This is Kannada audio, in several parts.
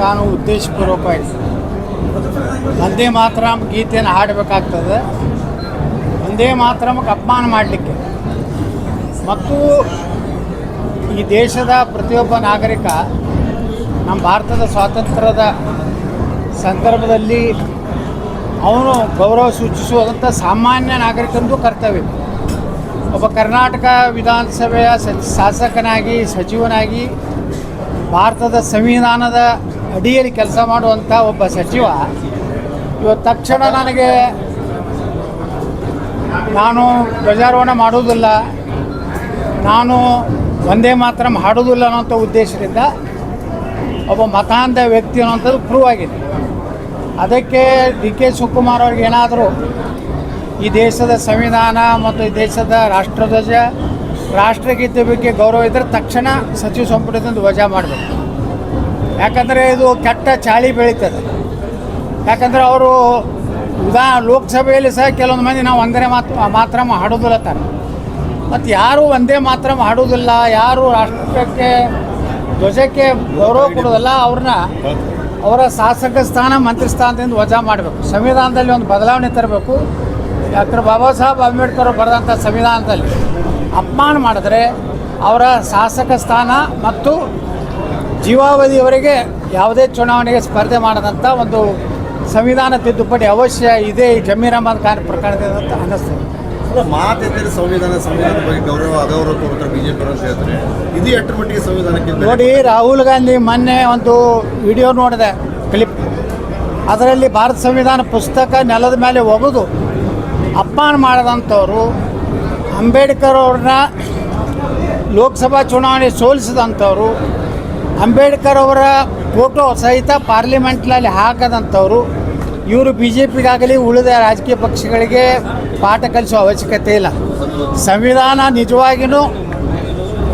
ನಾನು ಉದ್ದೇಶಪೂರ್ವಕವಾಗಿ ವಂದೇ ಮಾತರಂ ಗೀತೆಯನ್ನು ಹಾಡಬೇಕಾಗ್ತದೆ. ವಂದೇ ಮಾತರಂಗೆ ಅಪಮಾನ ಮಾಡಲಿಕ್ಕೆ ಮತ್ತು ಈ ದೇಶದ ಪ್ರತಿಯೊಬ್ಬ ನಾಗರಿಕ ನಮ್ಮ ಭಾರತದ ಸ್ವಾತಂತ್ರ್ಯದ ಸಂದರ್ಭದಲ್ಲಿ ಅವನು ಗೌರವ ಸೂಚಿಸುವಂಥ ಸಾಮಾನ್ಯ ನಾಗರಿಕಂದು ಕರ್ತವ್ಯ. ಒಬ್ಬ ಕರ್ನಾಟಕ ವಿಧಾನಸಭೆಯ ಶಾಸಕನಾಗಿ ಸಚಿವನಾಗಿ ಭಾರತದ ಸಂವಿಧಾನದ ಅಡಿಯಲ್ಲಿ ಕೆಲಸ ಮಾಡುವಂಥ ಒಬ್ಬ ಸಚಿವ ಇವತ್ತು ತಕ್ಷಣ ನಾನು ಧ್ವಜಾರೋಹಣ ಮಾಡುವುದಿಲ್ಲ, ನಾನು ವಂದೇ ಮಾತರಂ ಹಾಡುವುದಿಲ್ಲ ಅನ್ನೋಂಥ ಉದ್ದೇಶದಿಂದ ಒಬ್ಬ ಮತಾಂಧ ವ್ಯಕ್ತಿ ಅನ್ನೋಂಥದ್ದು ಪ್ರೂವ್ ಆಗಿದೆ. ಅದಕ್ಕೆ ಡಿ ಕೆ ಶಿವಕುಮಾರ್ ಅವ್ರಿಗೆ ಏನಾದರೂ ಈ ದೇಶದ ಸಂವಿಧಾನ ಮತ್ತು ಈ ದೇಶದ ರಾಷ್ಟ್ರಧ್ವಜ ರಾಷ್ಟ್ರಗೀತೆ ಬಗ್ಗೆ ಗೌರವ ಇದ್ದರೆ ತಕ್ಷಣ ಸಚಿವ ಸಂಪುಟದಿಂದ ವಜಾ ಮಾಡಬೇಕು. ಯಾಕಂದರೆ ಇದು ಕೆಟ್ಟ ಚಾಳಿ ಬೆಳೀತದೆ. ಯಾಕಂದರೆ ಅವರು ಲೋಕಸಭೆಯಲ್ಲಿ ಸಹ ಕೆಲವೊಂದು ಮಂದಿ ನಾವು ವಂದೇ ಮಾತರಂ ಹಾಡೋದಿಲ್ಲ ತಾರೆ. ಮತ್ತು ಯಾರು ವಂದೇ ಮಾತರಂ ಹಾಡೋದಿಲ್ಲ, ಯಾರು ರಾಷ್ಟ್ರಕ್ಕೆ ಧ್ವಜಕ್ಕೆ ಗೌರವ ಕೊಡೋದಲ್ಲ, ಅವರ ಶಾಸಕ ಸ್ಥಾನ ಮಂತ್ರಿ ಸ್ಥಾನದಿಂದ ವಜಾ ಮಾಡಬೇಕು. ಸಂವಿಧಾನದಲ್ಲಿ ಒಂದು ಬದಲಾವಣೆ ತರಬೇಕು. ಡಾಕ್ಟರ್ ಬಾಬಾ ಸಾಹೇಬ್ ಅಂಬೇಡ್ಕರ್ ಬರೆದಂಥ ಸಂವಿಧಾನದಲ್ಲಿ ಅಪಮಾನ ಮಾಡಿದ್ರೆ ಅವರ ಶಾಸಕ ಸ್ಥಾನ ಮತ್ತು ಜೀವಾವಧಿಯವರೆಗೆ ಯಾವುದೇ ಚುನಾವಣೆಗೆ ಸ್ಪರ್ಧೆ ಮಾಡದಂಥ ಒಂದು ಸಂವಿಧಾನ ತಿದ್ದುಪಡಿ ಅವಶ್ಯ ಇದೆ ಈ ಜಮೀರ್ ಅಹಮದ್ ಖಾನ್ ಪ್ರಕರಣದಿಂದ ಅಂತ ಅನ್ನಿಸ್ತದೆ. ಮಾತೆತ್ತರೆ ಸಂವಿಧಾನ ಬಗ್ಗೆ ಗೌರವ ಅಗೌರವ ತೋರ್ತಾರೆ ಬಿಜೆಪಿ ಅಂತ ಹೇಳ್ತಾರೆ. ಇದು ಎಷ್ಟರ ಮಟ್ಟಿಗೆ ಸಂವಿಧಾನಕ್ಕೆ ನೋಡಿ, ರಾಹುಲ್ ಗಾಂಧಿ ಮೊನ್ನೆ ಒಂದು ವಿಡಿಯೋ ನೋಡಿದೆ, ಕ್ಲಿಪ್. ಅದರಲ್ಲಿ ಭಾರತ ಸಂವಿಧಾನ ಪುಸ್ತಕ ನೆಲದ ಮೇಲೆ ಒಗೆದು ಅಪಮಾನ ಮಾಡಿದಂಥವ್ರು, ಅಂಬೇಡ್ಕರ್ ಅವ್ರನ್ನ ಲೋಕಸಭಾ ಚುನಾವಣೆ ಸೋಲಿಸಿದಂಥವ್ರು, ಅಂಬೇಡ್ಕರ್ ಅವರ ಫೋಟೋ ಸಹಿತ ಪಾರ್ಲಿಮೆಂಟ್ನಲ್ಲಿ ಹಾಕದಂಥವ್ರು, ಇವರು ಬಿ ಜೆ ಪಿಗಾಗಲಿ ಉಳಿದ ರಾಜಕೀಯ ಪಕ್ಷಗಳಿಗೆ ಪಾಠ ಕಲಿಸೋ ಅವಶ್ಯಕತೆ ಇಲ್ಲ. ಸಂವಿಧಾನ ನಿಜವಾಗಿಯೂ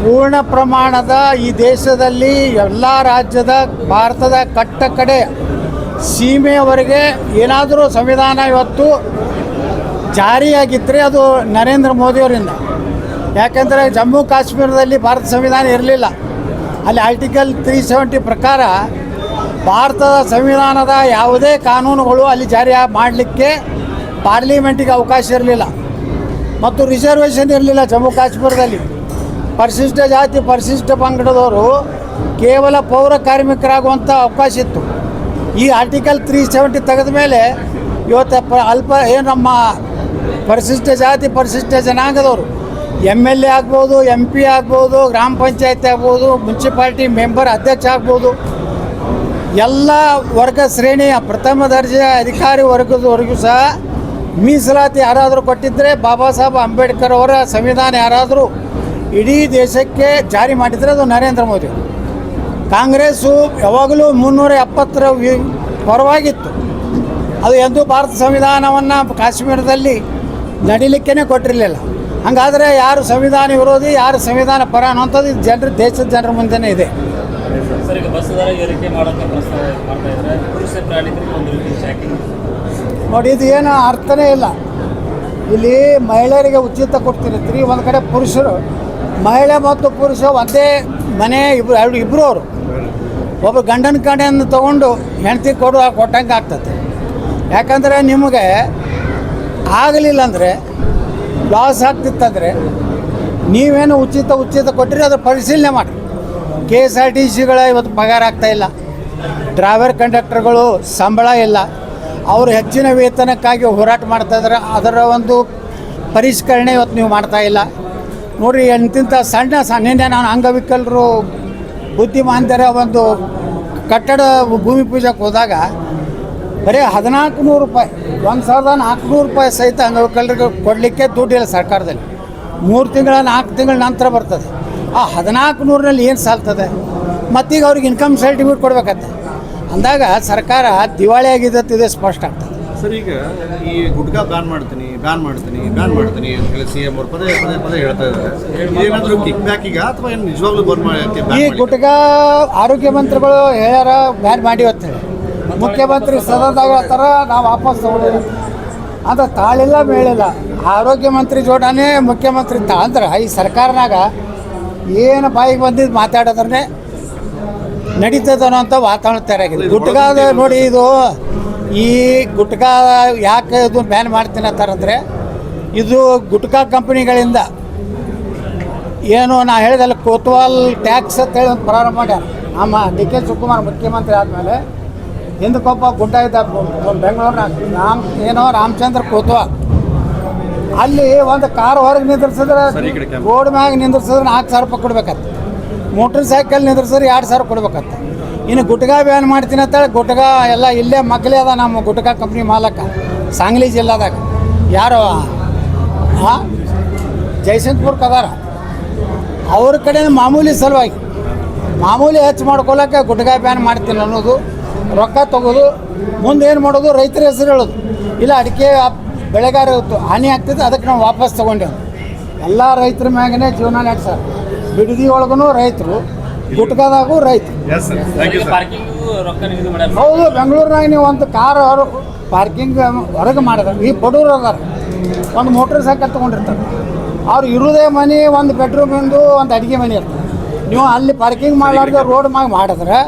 ಪೂರ್ಣ ಪ್ರಮಾಣದ ಈ ದೇಶದಲ್ಲಿ ಎಲ್ಲ ರಾಜ್ಯದ ಭಾರತದ ಕಟ್ಟ ಕಡೆ ಸೀಮೆಯವರೆಗೆ ಏನಾದರೂ ಸಂವಿಧಾನ ಇವತ್ತು ಜಾರಿಯಾಗಿದ್ದರೆ ಅದು ನರೇಂದ್ರ ಮೋದಿಯವರಿಂದ. ಯಾಕೆಂದರೆ ಜಮ್ಮು ಕಾಶ್ಮೀರದಲ್ಲಿ ಭಾರತ ಸಂವಿಧಾನ ಇರಲಿಲ್ಲ. ಅಲ್ಲಿ ಆರ್ಟಿಕಲ್ 370 ಪ್ರಕಾರ ಭಾರತದ ಸಂವಿಧಾನದ ಯಾವುದೇ ಕಾನೂನುಗಳು ಅಲ್ಲಿ ಜಾರಿ ಮಾಡಲಿಕ್ಕೆ ಪಾರ್ಲಿಮೆಂಟಿಗೆ ಅವಕಾಶ ಇರಲಿಲ್ಲ. ಮತ್ತು ರಿಸರ್ವೇಷನ್ ಇರಲಿಲ್ಲ ಜಮ್ಮು ಕಾಶ್ಮೀರದಲ್ಲಿ. ಪರಿಶಿಷ್ಟ ಜಾತಿ ಪರಿಶಿಷ್ಟ ಪಂಗಡದವರು ಕೇವಲ ಪೌರ ಕಾರ್ಮಿಕರಾಗುವಂಥ ಅವಕಾಶ ಇತ್ತು. ಈ ಆರ್ಟಿಕಲ್ 370 ತೆಗೆದ ಮೇಲೆ ಇವತ್ತು ನಮ್ಮ ಪರಿಶಿಷ್ಟ ಜಾತಿ ಪರಿಶಿಷ್ಟ ಜನಾಂಗದವರು MLA ಆಗ್ಬೋದು, MP ಆಗ್ಬೋದು, ಗ್ರಾಮ ಪಂಚಾಯತಿ ಆಗ್ಬೋದು, ಮುನ್ಸಿಪಾಲ್ಟಿ ಮೆಂಬರ್ ಅಧ್ಯಕ್ಷ ಆಗ್ಬೋದು, ಎಲ್ಲ ವರ್ಗ ಶ್ರೇಣಿಯ ಪ್ರಥಮ ದರ್ಜೆಯ ಅಧಿಕಾರಿ ವರ್ಗದವರೆಗೂ ಸಹ ಮೀಸಲಾತಿ ಯಾರಾದರೂ ಕೊಟ್ಟಿದ್ದರೆ ಬಾಬಾ ಸಾಹೇಬ್ ಅಂಬೇಡ್ಕರ್ ಅವರ ಸಂವಿಧಾನ ಯಾರಾದರೂ ಇಡೀ ದೇಶಕ್ಕೆ ಜಾರಿ ಮಾಡಿದರೆ ಅದು ನರೇಂದ್ರ ಮೋದಿ. ಕಾಂಗ್ರೆಸ್ಸು ಯಾವಾಗಲೂ 370 ಪರವಾಗಿತ್ತು. ಅದು ಎಂದೂ ಭಾರತ ಸಂವಿಧಾನವನ್ನು ಕಾಶ್ಮೀರದಲ್ಲಿ ನಡೀಲಿಕ್ಕೇ ಕೊಟ್ಟಿರಲಿಲ್ಲ. ಹಾಗಾದರೆ ಯಾರು ಸಂವಿಧಾನ ವಿರೋಧಿ, ಯಾರು ಸಂವಿಧಾನ ಪರ ಅನ್ನೋಂಥದ್ದು ದೇಶದ ಜನರ ಮುಂದೆನೇ ಇದೆ. ನೋಡಿ, ಇದು ಏನು ಅರ್ಥನೇ ಇಲ್ಲ. ಇಲ್ಲಿ ಮಹಿಳೆಯರಿಗೆ ಉಚಿತ ಕೊಡ್ತಿರ್ತೀರಿ, ಒಂದು ಕಡೆ ಪುರುಷರು, ಮಹಿಳೆ ಮತ್ತು ಪುರುಷ ಒಂದೇ ಮನೆ ಇಬ್ಬರು ಅವರು ಒಬ್ಬ ಗಂಡನ ಕಡೆಯನ್ನು ತೊಗೊಂಡು ಹೆಂಡತಿ ಕೊಟ್ಟಂಗೆ ಆಗ್ತದೆ. ಯಾಕಂದರೆ ನಿಮಗೆ ಆಗಲಿಲ್ಲ ಅಂದರೆ ಲಾಸ್ ಆಗ್ತಿತ್ತಂದರೆ ನೀವೇನು ಉಚಿತ ಕೊಟ್ಟಿರಿ ಅದರ ಪರಿಶೀಲನೆ ಮಾಡಿ. KSRTCಗಳ ಇವತ್ತು ಪಗಾರ ಆಗ್ತಾಯಿಲ್ಲ, ಡ್ರೈವರ್ ಕಂಡಕ್ಟರ್ಗಳು ಸಂಬಳ ಇಲ್ಲ, ಅವರು ಹೆಚ್ಚಿನ ವೇತನಕ್ಕಾಗಿ ಹೋರಾಟ ಮಾಡ್ತಾಯಿದ್ದಾರೆ. ಅದರ ಒಂದು ಪರಿಷ್ಕರಣೆ ಇವತ್ತು ನೀವು ಮಾಡ್ತಾಯಿಲ್ಲ. ನೋಡಿರಿ, ಎಂತಿಂಥ ನಿನ್ನೆ ನಾನು ಅಂಗವಿಕಲರು ಬುದ್ಧಿಮಾಂದ್ಯರ ಒಂದು ಕಟ್ಟಡ ಭೂಮಿ ಪೂಜೆಗೆ ಹೋದಾಗ ಬರೀ 1400 ರೂಪಾಯಿ, 1400 ರೂಪಾಯಿ ಸಹಿತ ಅಂಗವಿಕಲರಿಗೆ ಕೊಡಲಿಕ್ಕೆ ದುಡ್ಡಿಲ್ಲ ಸರ್ಕಾರದಲ್ಲಿ. 3 ತಿಂಗಳ 4 ತಿಂಗಳ ನಂತರ ಬರ್ತದೆ. ಆ 1400ರಲ್ಲಿ ಏನು ಸಾಲ್ತದೆ? ಮತ್ತೀಗ ಅವ್ರಿಗೆ ಇನ್ಕಮ್ ಸರ್ಟಿಫಿಕೇಟ್ ಕೊಡಬೇಕಂತೆ. ಅಂದಾಗ ಸರ್ಕಾರ ದಿವಾಳಿ ಆಗಿದೆ ಸ್ಪಷ್ಟ ಆಗ್ತದೆ. ಸರ್, ಈಗ ಈ ಗುಟ್ಕಾ ಬ್ಯಾನ್ ಮಾಡ್ತೀನಿ ಅಂತ ಹೇಳಿ CM ಅವರು ಪದೇ ಹೇಳ್ತಾ ಇದ್ದಾರೆ. ಏನಾದರೂ ಕಿಕ್ ಬ್ಯಾಕ್ ಈಗ ಅಥವಾ ಏನು ನಿಜವಾಗ್ಲೂ ಬಂದ್ ಮಾಡಿ? ಈ ಗುಟ್ಕಾ ಆರೋಗ್ಯ ಮಂತ್ರಿಗಳು ಹೇಳ್ಯಾರ ಬ್ಯಾನ್ ಮಾಡಿ ಹೋಗ್ತಾರೆ. ಮುಖ್ಯಮಂತ್ರಿ ಸದನದಾಗ ಹೇಳ್ತಾರ ನಾವು ವಾಪಸ್ ತಗೊಳ್ಳಿ ಅಂತ. ತಾಳಿಲ್ಲ ಮೇಳಿಲ್ಲ. ಆರೋಗ್ಯ ಮಂತ್ರಿ ಜೋಡಣೆ ಮುಖ್ಯಮಂತ್ರಿ ಅಂದ್ರೆ ಈ ಸರ್ಕಾರನಾಗ ಏನು ಬಾಯಿಗೆ ಬಂದಿದ್ದು ಮಾತಾಡೋದ್ರೆ ನಡೀತದೆ ಅನ್ನೋಂಥ ವಾತಾವರಣ ತಯಾರಾಗಿದೆ. ಗುಟ್ಕಾದ ನೋಡಿ, ಇದು ಈ ಗುಟ್ಕಾ ಯಾಕೆ ಇದು ಬ್ಯಾನ್ ಮಾಡ್ತೀನಿ ಅಂತಾರಂದರೆ, ಇದು ಗುಟ್ಕಾ ಕಂಪ್ನಿಗಳಿಂದ ಏನು ನಾ ಹೇಳಿದಲ್ಲ ಕೋತ್ವಾಲ್ ಟ್ಯಾಕ್ಸ್ ಅಂತೇಳಿ ಒಂದು ಪ್ರಾರಂಭ ಮಾಡ್ಯಾರ. ನಮ್ಮ ಡಿ ಕೆ ಶಿವಕುಮಾರ್ ಮುಖ್ಯಮಂತ್ರಿ ಆದಮೇಲೆ ಹಿಂದಕ್ಕೊಬ್ಬ ಗುಡ್ಡ ಇದ್ದ ಬೆಂಗಳೂರಿನಾಗ ರಾಮಚಂದ್ರ ಕೋತ್ವಾಲ್. ಅಲ್ಲಿ ಒಂದು ಕಾರ್ ಹೊರಗೆ ನಿಂದ್ರಿಸಿದ್ರೆ ರೋಡ್ ಮ್ಯಾಗ ನಿಂದ್ರಿಸಿದ್ರೆ 4,000 ರೂಪಾಯಿ ಕೊಡ್ಬೇಕತ್ತ. Motor cycle ನಿಂದ್ರಿಸಿದ್ರೆ 2,000 ಕೊಡ್ಬೇಕತ್ತ. ಇನ್ನು ಗುಟ್ಕಾ ಬ್ಯಾನ್ ಮಾಡ್ತೀನಿ ಅಂತೇಳಿ ಗುಟ್ಕಾ ಎಲ್ಲ ಇಲ್ಲೇ ಮಕ್ಕಳೇ ಅದ. ನಮ್ಮ ಗುಟ್ಕಾ ಕಂಪ್ನಿ ಮಾಲಕ ಸಾಂಗ್ಲಿ ಜಿಲ್ಲಾದಾಗ ಯಾರು ಜಯಸಿಂಗ್ಪುರ್ಕ್ಕೆ ಅದಾರ. ಅವ್ರ ಕಡೆ ಮಾಮೂಲಿ ಸಲುವಾಗಿ ಮಾಮೂಲಿ ಹೆಚ್ಚು ಮಾಡ್ಕೊಳಕ್ಕೆ ಗುಟ್ಕಾ ಬ್ಯಾನ್ ಮಾಡ್ತೀನಿ ಅನ್ನೋದು, ರೊಕ್ಕ ತೊಗೋದು, ಮುಂದೆ ಏನು ಮಾಡೋದು, ರೈತರ ಹೆಸರು ಹೇಳೋದು. ಇಲ್ಲ ಅಡಿಕೆ ಬೆಳೆಗಾರ ಹಾನಿ ಆಗ್ತದೆ, ಅದಕ್ಕೆ ನಾವು ವಾಪಸ್ ತೊಗೊಂಡೇವು. ಎಲ್ಲ ರೈತರ ಮ್ಯಾಗನೇ ಜೀವನ ನಡೆಸ್ಯಾರ. ಬಿಡದಿ ಒಳಗೂ ರೈತರು, ಗುಟ್ಕಾದಾಗೂ ರೈತರು. ಹೌದು, ಬೆಂಗಳೂರಿನಾಗ ನೀವು ಒಂದು ಕಾರ್ ಪಾರ್ಕಿಂಗ್ ಹೊರಗೆ ಮಾಡಿದ್ರೆ ಈ ಬಡವ್ರು ಅದಾರ, ಒಂದು ಮೋಟ್ರ್ ಸೈಕಲ್ ತೊಗೊಂಡಿರ್ತಾರೆ. ಅವ್ರು ಇರೋದೇ ಮನೆ, ಒಂದು ಬೆಡ್ರೂಮಿಂದು ಒಂದು ಅಡುಗೆ ಮನೆ ಇರ್ತದೆ. ನೀವು ಅಲ್ಲಿ ಪಾರ್ಕಿಂಗ್ ಮಾಡಲಾರ್ದು ರೋಡ್ ಮ್ಯಾಗ ಮಾಡಿದ್ರೆ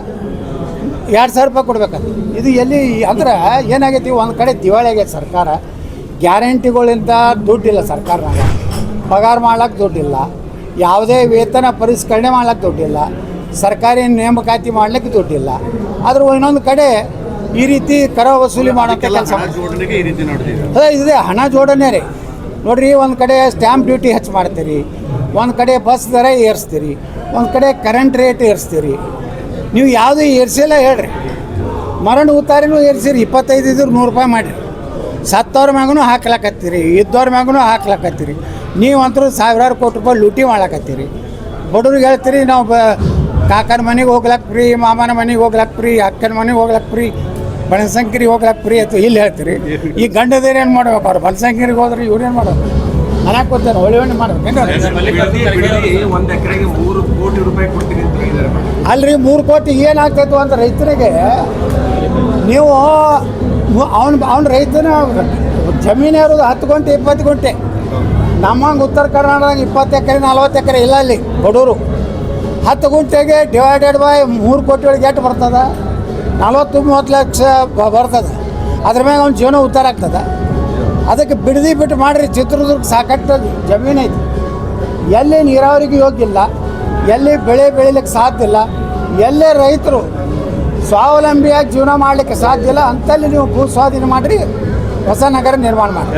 2,000 ರೂಪಾಯಿ ಕೊಡ್ಬೇಕಂತ. ಇದು ಎಲ್ಲಿ ಅಂದ್ರೆ ಏನಾಗೈತಿ, ಒಂದು ಕಡೆ ದಿವಾಳಿ ಆಗೈತೆ ಸರ್ಕಾರ. ಗ್ಯಾರಂಟಿಗಳಿಂದ ದುಡ್ಡಿಲ್ಲ ಸರ್ಕಾರನಾಗ, ಪಗಾರ ಮಾಡ್ಲಿಕ್ಕೆ ದುಡ್ಡಿಲ್ಲ, ಯಾವುದೇ ವೇತನ ಪರಿಷ್ಕರಣೆ ಮಾಡ್ಲಿಕ್ಕೆ ದುಡ್ಡಿಲ್ಲ, ಸರ್ಕಾರಿ ನೇಮಕಾತಿ ಮಾಡ್ಲಿಕ್ಕೆ ದುಡ್ಡಿಲ್ಲ. ಆದರೂ ಇನ್ನೊಂದು ಕಡೆ ಈ ರೀತಿ ಕರ ವಸೂಲಿ ಮಾಡೋಂಥ ಕೆಲಸ ಅದೇ ಇದೆ. ಹಣ ಜೋಡಣೆ ರೀ. ನೋಡಿರಿ, ಒಂದು ಕಡೆ ಸ್ಟ್ಯಾಂಪ್ ಡ್ಯೂಟಿ ಹೆಚ್ಚು ಮಾಡ್ತೀರಿ, ಒಂದು ಕಡೆ ಬಸ್ ದರ ಏರಿಸ್ತೀರಿ, ಒಂದು ಕಡೆ ಕರೆಂಟ್ ರೇಟ್ ಏರಿಸ್ತೀರಿ. ನೀವು ಯಾವುದೂ ಏರಿಸಿಲ್ಲ ಹೇಳ್ರಿ. ಮರಣ ಉತ್ತಾರಿನೂ ಏರಿಸಿರಿ, 25 ಇದ್ರೆ 100 ರೂಪಾಯಿ ಮಾಡಿರಿ. ಸತ್ತವ್ರ ಮ್ಯಾಗೂ ಹಾಕ್ಲಕತ್ತೀರಿ, ಇದ್ದವ್ರ ಮ್ಯಾಗೂ ಹಾಕ್ಲಕತ್ತೀರಿ. ನೀವಂತರೂ ಸಾವಿರಾರು ಕೋಟಿ ರೂಪಾಯಿ ಲೂಟಿ ಮಾಡ್ಲಕತ್ತೀರಿ. ಬಡವ್ರಿಗೆ ಹೇಳ್ತೀರಿ ನಾವು ಕಾಕನ ಮನೆಗೆ ಹೋಗ್ಲಕ್ಕೆ ಫ್ರೀ, ಮಾಮನ ಮನೆಗೆ ಹೋಗ್ಲಕ್ಕೆ ಫ್ರೀ, ಅಕ್ಕನ ಮನೆಗೆ ಹೋಗ್ಲಕ್ಕೆ ಫ್ರೀ, ಬನಶಂಕರಿಗೆ ಹೋಗ್ಲಕ್ಕೆ ಫ್ರೀ ಅಂತ ಇಲ್ಲಿ ಹೇಳ್ತೀರಿ. ಈ ಗಂಡದೇನು ಏನು ಮಾಡ್ಬೇಕು? ಅವ್ರು ಬನಶಂಕರಿಗೆ ಹೋದ್ರೆ ಇವ್ರೇನು ಮಾಡೋದು? ಮನ್ಯಾಗ ಕೂತಾನೆ ಒಳ್ಳೆ ಮಾಡ್ಬೇಕು. ಒಂದು ಎಕರೆಗೆ 3 ಕೋಟಿ ರೂಪಾಯಿ ಕೊಡ್ತೀನಿ ಅಂತ ಹೇಳಿದ್ದಾರೆ. ಅಲ್ರಿ, 3 ಕೋಟಿ ಏನಾಗ್ತಾಯಿತ್ತು ಅಂತ ರೈತರಿಗೆ. ನೀವು ಅವ್ನ ರೈತನ ಜಮೀನು ಇರೋದು 10 ಗುಂಟೆ 20 ಗುಂಟೆ. ನಮ್ಮಂಗೆ ಉತ್ತರ ಕರ್ನಾಟಕದಾಗ 20 ಎಕರೆ 40 ಎಕರೆ ಇಲ್ಲ. ಅಲ್ಲಿ ಬಡವರು 10 ಗುಂಟೆಗೆ ಡಿವೈಡೆಡ್ ಬೈ 3 ಕೋಟಿ ಒಳಗೆ ಎಷ್ಟು ಬರ್ತದೆ? 40-30 ಲಕ್ಷ ಬರ್ತದೆ. ಅದ್ರ ಮ್ಯಾಗ ಅವ್ನ ಜೀವನ ಉದ್ಧಾರ ಆಗ್ತದೆ. ಅದಕ್ಕೆ ಬಿಟ್ಟು ಮಾಡಿರಿ. ಚಿತ್ರದುರ್ಗ ಸಾಕಷ್ಟು ಜಮೀನು ಐತಿ, ಎಲ್ಲಿ ನೀರಾವರಿಗೆ ಯೋಗ್ಯ ಇಲ್ಲ, ಎಲ್ಲಿ ಬೆಳೆ ಬೆಳಿಲಿಕ್ಕೆ ಸಾಧ್ಯ ಇಲ್ಲ, ಎಲ್ಲೇ ರೈತರು ಸ್ವಾವಲಂಬಿಯಾಗಿ ಜೀವನ ಮಾಡಲಿಕ್ಕೆ ಸಾಧ್ಯ ಇಲ್ಲ. ಅಂತಲ್ಲಿ ನೀವು ಭೂ ಸ್ವಾಧೀನ ಮಾಡಿರಿ, ಹೊಸ ನಗರ ನಿರ್ಮಾಣ ಮಾಡಿ.